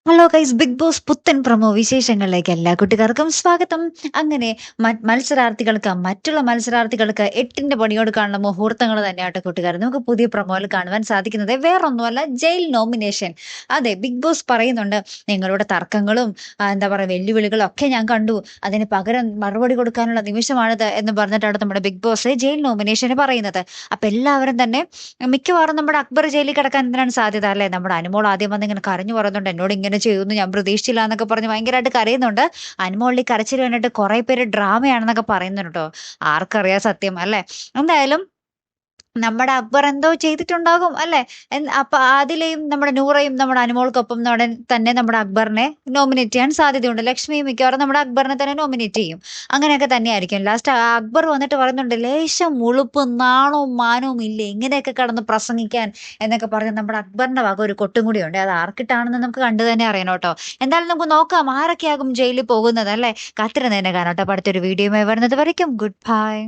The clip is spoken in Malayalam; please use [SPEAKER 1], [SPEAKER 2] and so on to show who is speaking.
[SPEAKER 1] ഹലോ ഗൈസ്, ബിഗ് ബോസ് പുത്തൻ പ്രൊമോ വിശേഷങ്ങളിലേക്ക് എല്ലാ കുട്ടികൾക്കും സ്വാഗതം. അങ്ങനെ മറ്റുള്ള മത്സരാർത്ഥികൾക്ക് എട്ടിന്റെ പണിയോട് കാണുന്ന മുഹൂർത്തങ്ങൾ തന്നെയാട്ടെ കൂട്ടുകാർ. നമുക്ക് പുതിയ പ്രൊമോയിൽ കാണുവാൻ സാധിക്കുന്നത് വേറൊന്നുമല്ല, ജയിൽ നോമിനേഷൻ. അതെ, ബിഗ് ബോസ് പറയുന്നുണ്ട്, നിങ്ങളുടെ തർക്കങ്ങളും എന്താ പറയുക വെല്ലുവിളികളും ഒക്കെ ഞാൻ കണ്ടു, അതിന് പകരം മറുപടി കൊടുക്കാനുള്ള നിമിഷമാണിത് എന്ന് പറഞ്ഞിട്ടാണ് നമ്മുടെ ബിഗ് ബോസ് ജയിൽ നോമിനേഷന് പറയുന്നത്. അപ്പൊ എല്ലാവരും തന്നെ മിക്കവാറും നമ്മുടെ അക്ബർ ജയിലിൽ കിടക്കാൻ എന്തിനാണ് സാധ്യത അല്ലേ? നമ്മുടെ അനുമോൾ ആദ്യം വന്ന് ഇങ്ങനെ കരഞ്ഞു പറയുന്നുണ്ട്, എന്നോട് ഇങ്ങനെ ചെയ്യുന്നു ഞാൻ പ്രതീക്ഷിച്ചില്ല എന്നൊക്കെ പറഞ്ഞ് ഭയങ്കരമായിട്ട് കരയുന്നുണ്ട്. അനുമോളുടെ കരച്ചിൽ കണ്ടിട്ട് കുറെ പേര് ഡ്രാമയാണെന്നൊക്കെ പറയുന്നുണ്ട് കേട്ടോ. ആർക്കറിയാം സത്യം അല്ലേ? എന്തായാലും നമ്മുടെ അക്ബർ എന്തോ ചെയ്തിട്ടുണ്ടാകും അല്ലെ? അപ്പൊ ആദിലയും നമ്മുടെ നൂറയും നമ്മുടെ അനുമോൾക്കൊപ്പം നമ്മുടെ അക്ബറിനെ നോമിനേറ്റ് ചെയ്യാൻ സാധ്യതയുണ്ട്. ലക്ഷ്മിയും മിക്കവാറും നമ്മുടെ അക്ബറിനെ തന്നെ നോമിനേറ്റ് ചെയ്യും. അങ്ങനെയൊക്കെ തന്നെ ആയിരിക്കും. ലാസ്റ്റ് അക്ബർ വന്നിട്ട് പറയുന്നുണ്ട്, ലേശം ഉളുപ്പും നാണവും മാനവും ഇല്ലേ ഇങ്ങനെയൊക്കെ കടന്ന് പ്രസംഗിക്കാൻ എന്നൊക്കെ പറഞ്ഞ് നമ്മുടെ അക്ബറിന്റെ വക ഒരു കൊട്ടും കൂടി ഉണ്ട്. അത് ആർക്കിട്ടാണെന്ന് നമുക്ക് കണ്ടു തന്നെ അറിയണം കേട്ടോ. എന്തായാലും നമുക്ക് നോക്കാം ആരൊക്കെയാകും ജയിലിൽ പോകുന്നത് അല്ലെ? കാത്തിരുന്ന് തന്നെ കാണാം കേട്ടോ. അടുത്തൊരു വീഡിയോയുമായി വരുന്നത് വരയ്ക്കും ഗുഡ് ബൈ.